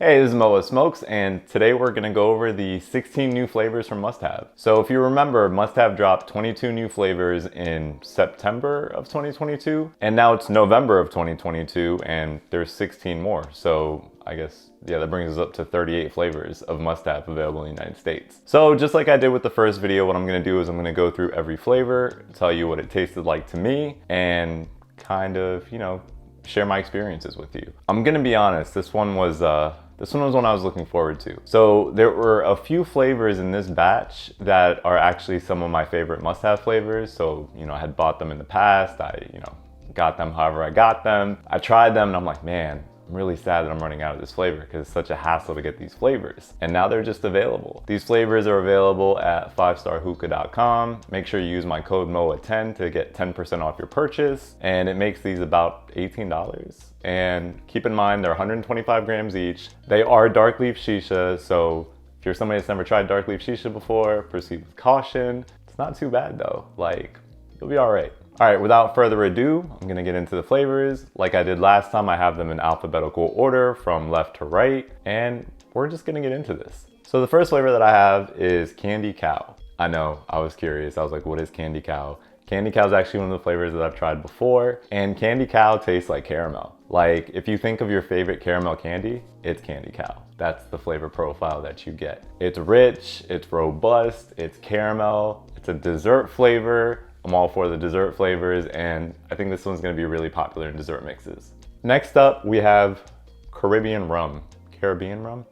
Hey, this is Moa Smokes, and today we're gonna go over the 16 new flavors from Musthave. So if you remember, Musthave dropped 22 new flavors in September of 2022, and now it's November of 2022, and there's 16 more. So I guess, yeah, that brings us up to 38 flavors of Musthave available in the United States. So just like I did with the first video, what I'm gonna do is I'm gonna go through every flavor, tell you what it tasted like to me, and kind of, share my experiences with you. I'm gonna be honest, this one was one I was looking forward to. So there were a few flavors in this batch that are actually some of my favorite Musthave flavors. So, I had bought them in the past. I, got them however I got them. I tried them and I'm like, man, I'm really sad that I'm running out of this flavor because it's such a hassle to get these flavors. And now they're just available. These flavors are available at 5starhookah.com. Make sure you use my code MOA10 to get 10% off your purchase. And it makes these about $18. And keep in mind, they're 125 grams each. They are dark leaf shisha, so if you're somebody that's never tried dark leaf shisha before, proceed with caution. It's not too bad though, you'll be all right. All right, without further ado, I'm gonna get into the flavors. Like I did last time, I have them in alphabetical order from left to right, and we're just gonna get into this. So the first flavor that I have is Candy Cow. I know, I was curious. I was like, what is Candy Cow? Candy Cow is actually one of the flavors that I've tried before, and Candy Cow tastes like caramel. Like, if you think of your favorite caramel candy, it's Candy Cow. That's the flavor profile that you get. It's rich, it's robust, it's caramel, it's a dessert flavor. I'm all for the dessert flavors, and I think this one's gonna be really popular in dessert mixes. Next up, we have Carribean Rum. Caribbean Rum?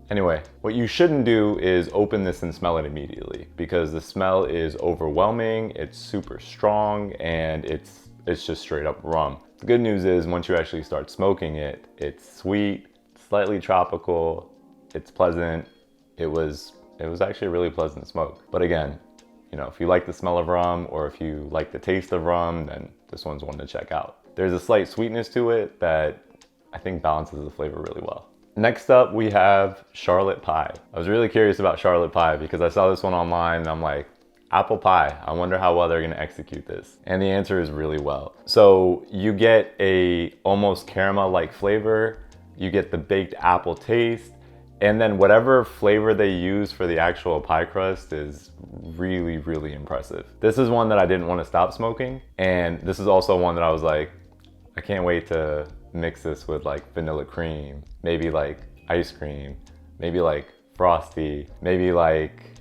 Anyway, what you shouldn't do is open this and smell it immediately because the smell is overwhelming, it's super strong, and it's just straight up rum. The good news is once you actually start smoking it, it's sweet, slightly tropical, it's pleasant. It was actually a really pleasant smoke. But again, if you like the smell of rum or if you like the taste of rum, then this one's one to check out. There's a slight sweetness to it that I think balances the flavor really well. Next up, we have Charlotte Pie. I was really curious about Charlotte Pie because I saw this one online and I'm like, apple pie, I wonder how well they're gonna execute this. And the answer is really well. So you get a almost caramel-like flavor, you get the baked apple taste, and then whatever flavor they use for the actual pie crust is really, really impressive. This is one that I didn't want to stop smoking. And this is also one that I was like, I can't wait to mix this with like vanilla cream, maybe like ice cream, maybe like Frosty, maybe like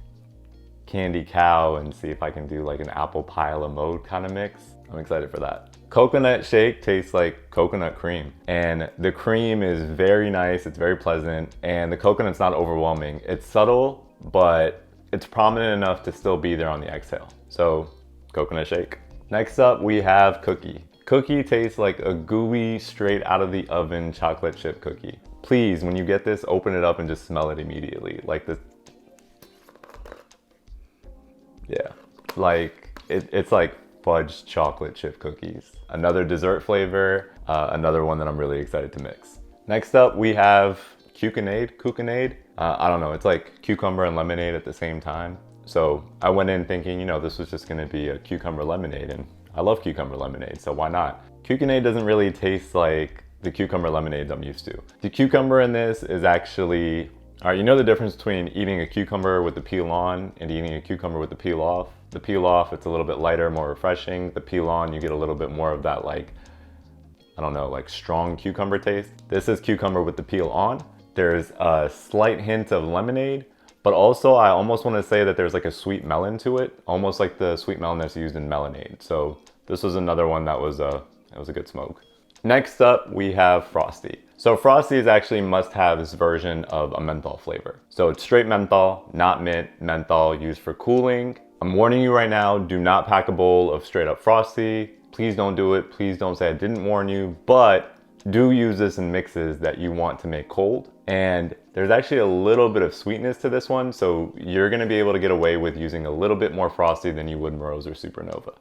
Candy Cow, and see if I can do like an apple pie a la mode kind of mix. I'm excited for that. Coconut shake tastes like coconut cream, and the cream is very nice, it's very pleasant, and the coconut's not overwhelming. It's subtle, but it's prominent enough to still be there on the exhale. So, coconut shake. Next up, we have Cookie. Cookie tastes like a gooey, straight out of the oven chocolate chip cookie. Please, when you get this, open it up and just smell it immediately. Like this. Yeah, it's like fudge chocolate chip cookies. Another dessert flavor, another one that I'm really excited to mix. Next up, we have Cucunade. I don't know, it's like cucumber and lemonade at the same time. So I went in thinking, this was just gonna be a cucumber lemonade, and I love cucumber lemonade, so why not? Cucunade doesn't really taste like the cucumber lemonades I'm used to. The cucumber in this is actually, all right, you know the difference between eating a cucumber with the peel on and eating a cucumber with the peel off? The peel off, it's a little bit lighter, more refreshing. The peel on, you get a little bit more of that strong cucumber taste. This is cucumber with the peel on. There's a slight hint of lemonade, but also I almost want to say that there's like a sweet melon to it, almost like the sweet melon that's used in Melonade. So this was another one that was a good smoke. Next up, we have Frosty. So Frosty is actually Musthave's version of a menthol flavor. So it's straight menthol, not mint, menthol used for cooling. I'm warning you right now, do not pack a bowl of straight up Frosty. Please don't do it. Please don't say I didn't warn you, but do use this in mixes that you want to make cold. And there's actually a little bit of sweetness to this one, so you're gonna be able to get away with using a little bit more Frosty than you would Moroz or Supernova.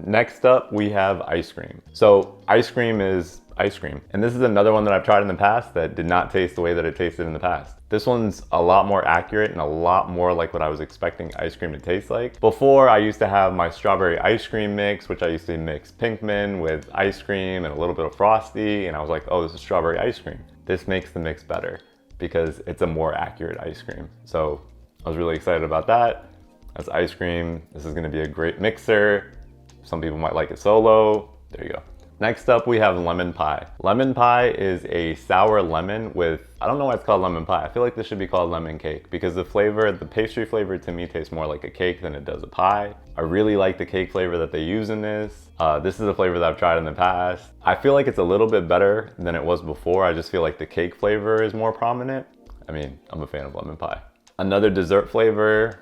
Next up, we have ice cream. So ice cream is ice cream. And this is another one that I've tried in the past that did not taste the way that it tasted in the past. This one's a lot more accurate and a lot more like what I was expecting ice cream to taste like. Before, I used to have my strawberry ice cream mix, which I used to mix Pinkman with ice cream and a little bit of Frosty, and I was like, oh, this is strawberry ice cream. this makes the mix better because it's a more accurate ice cream. So I was really excited about that. That's ice cream. This is gonna be a great mixer. Some people might like it solo. There you go. Next up, we have lemon pie. Lemon pie is a sour lemon with, I don't know why it's called lemon pie. I feel like this should be called lemon cake because the flavor, the pastry flavor to me tastes more like a cake than it does a pie. I really like the cake flavor that they use in this. This is a flavor that I've tried in the past. I feel like it's a little bit better than it was before. I just feel like the cake flavor is more prominent. I mean, I'm a fan of lemon pie. Another dessert flavor.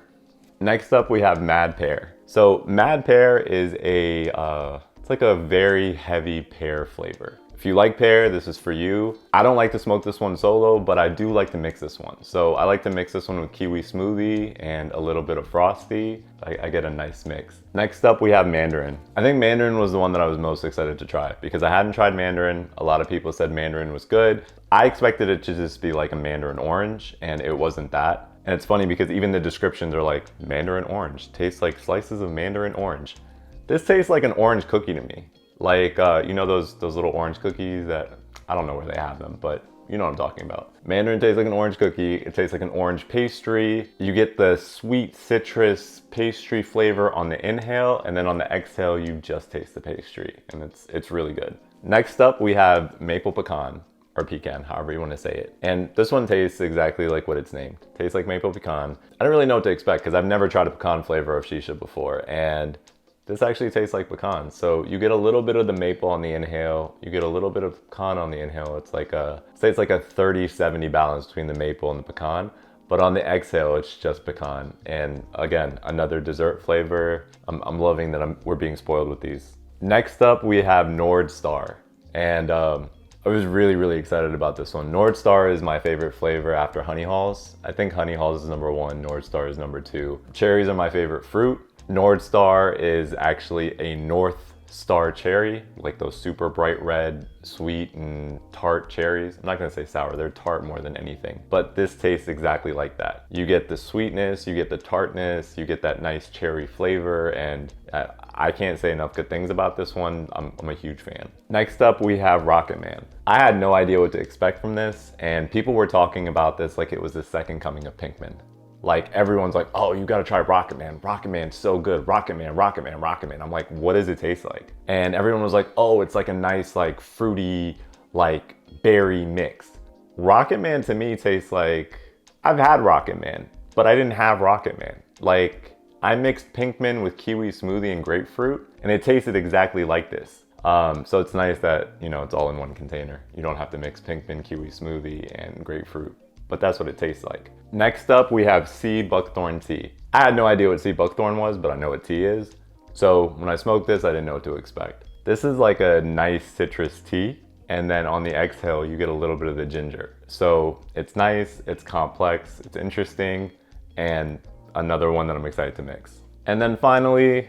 Next up, we have Mad Pear. So Mad Pear is it's like a very heavy pear flavor. If you like pear, this is for you. I don't like to smoke this one solo, but I do like to mix this one. So I like to mix this one with kiwi smoothie and a little bit of Frosty. I get a nice mix. Next up, we have Mandarin. I think Mandarin was the one that I was most excited to try because I hadn't tried Mandarin. A lot of people said Mandarin was good. I expected it to just be like a Mandarin orange, and it wasn't that. And it's funny because even the descriptions are like, Mandarin orange, tastes like slices of Mandarin orange. This tastes like an orange cookie to me. Like, you know those little orange cookies that, I don't know where they have them, but you know what I'm talking about. Mandarin tastes like an orange cookie. It tastes like an orange pastry. You get the sweet citrus pastry flavor on the inhale, and then on the exhale, you just taste the pastry, and it's really good. Next up, we have maple pecan. Or pecan, however you want to say it. And this one tastes exactly like what it's named. Tastes like maple pecan. I don't really know what to expect because I've never tried a pecan flavor of shisha before, and this actually tastes like pecan. So you get a little bit of the maple on the inhale, you get a little bit of pecan on the inhale. It's like a 30-70 balance between the maple and the pecan, but on the exhale, it's just pecan. And again, another dessert flavor. I'm loving that we're being spoiled with these. Next up, we have Nord Star. And I was really, really excited about this one. Nord Star is my favorite flavor after Honey Halls. I think Honey Halls is number 1, Nord Star is number 2. Cherries are my favorite fruit. Nord Star is actually a North Star cherry, like those super bright red, sweet and tart cherries. I'm not gonna say sour, they're tart more than anything, but this tastes exactly like that. You get the sweetness, you get the tartness, you get that nice cherry flavor, and I can't say enough good things about this one. I'm a huge fan. Next up, we have Rocketman. I had no idea what to expect from this, and people were talking about this like it was the second coming of Pinkman. Like everyone's like, oh, you gotta try Rocketman. Rocketman's so good. Rocketman, Rocketman, Rocketman. I'm like, what does it taste like? And everyone was like, oh, it's like a nice, like fruity, like berry mix. Rocketman to me tastes like, I've had Rocketman, but I didn't have Rocketman. Like I mixed Pinkman with kiwi smoothie and grapefruit, and it tasted exactly like this. So it's nice that, you know, it's all in one container. You don't have to mix Pinkman, kiwi smoothie, and grapefruit, but that's what it tastes like. Next up, we have sea buckthorn tea. I had no idea what sea buckthorn was, but I know what tea is. So when I smoked this, I didn't know what to expect. This is like a nice citrus tea, and then on the exhale, you get a little bit of the ginger. So it's nice, it's complex, it's interesting, and another one that I'm excited to mix. And then finally,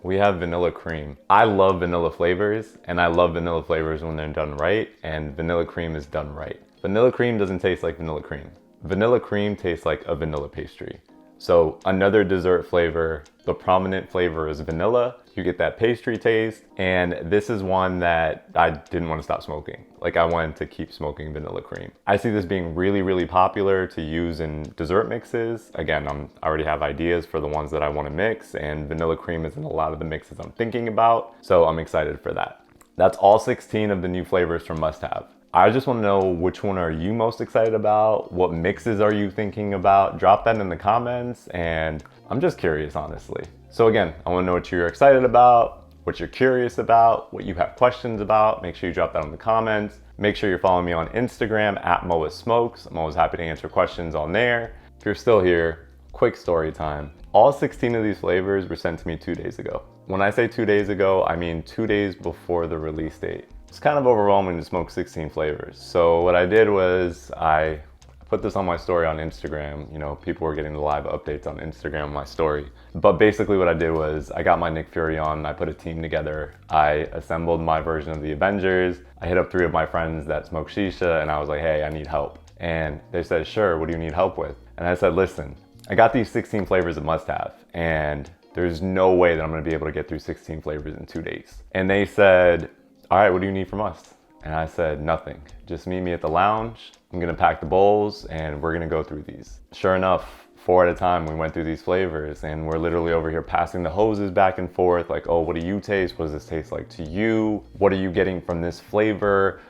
we have vanilla cream. I love vanilla flavors, and I love vanilla flavors when they're done right, and vanilla cream is done right. Vanilla cream doesn't taste like vanilla cream. Vanilla cream tastes like a vanilla pastry. So another dessert flavor, the prominent flavor is vanilla. You get that pastry taste, and this is one that I didn't want to stop smoking. Like I wanted to keep smoking vanilla cream. I see this being really, really popular to use in dessert mixes. Again, I already have ideas for the ones that I want to mix, and vanilla cream is in a lot of the mixes I'm thinking about. So I'm excited for that. That's all 16 of the new flavors from Musthave. I just want to know which one are you most excited about? What mixes are you thinking about? Drop that in the comments, and I'm just curious, honestly. So again, I want to know what you're excited about, what you're curious about, what you have questions about. Make sure you drop that in the comments. Make sure you're following me on Instagram at Moa Smokes. I'm always happy to answer questions on there. If you're still here, quick story time. All 16 of these flavors were sent to me 2 days ago. When I say 2 days ago, I mean 2 days before the release date. It's kind of overwhelming to smoke 16 flavors. So what I did was I put this on my story on Instagram. You know, people were getting the live updates on Instagram on my story. But basically what I did was I got my Nick Fury on, I put a team together. I assembled my version of the Avengers. I hit up 3 of my friends that smoke shisha, and I was like, hey, I need help. And they said, sure, what do you need help with? And I said, listen, I got these 16 flavors of Musthave, and there's no way that I'm gonna be able to get through 16 flavors in 2 days. And they said, all right, what do you need from us? And I said, nothing. Just meet me at the lounge. I'm gonna pack the bowls and we're gonna go through these. Sure enough, 4 at a time, we went through these flavors and we're literally over here passing the hoses back and forth. Like, oh, what do you taste? What does this taste like to you? What are you getting from this flavor?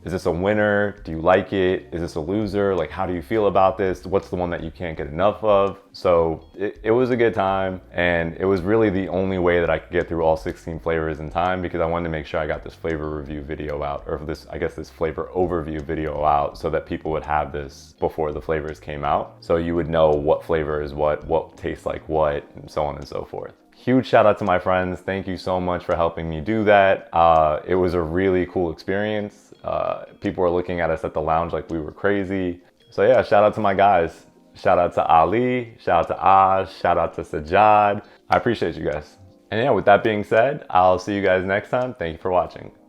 Is this a winner? Do you like it? Is this a loser? Like, how do you feel about this? What's the one that you can't get enough of? So it was a good time, and it was really the only way that I could get through all 16 flavors in time, because I wanted to make sure I got this flavor review video out, or this, I guess, this flavor overview video out, so that people would have this before the flavors came out. So you would know what flavor is what tastes like what, and so on and so forth. Huge shout out to my friends. Thank you so much for helping me do that. It was a really cool experience. People were looking at us at the lounge like we were crazy. So yeah, shout out to my guys. Shout out to Ali, shout out to Aj, shout out to Sajjad. I appreciate you guys. And yeah, with that being said, I'll see you guys next time. Thank you for watching.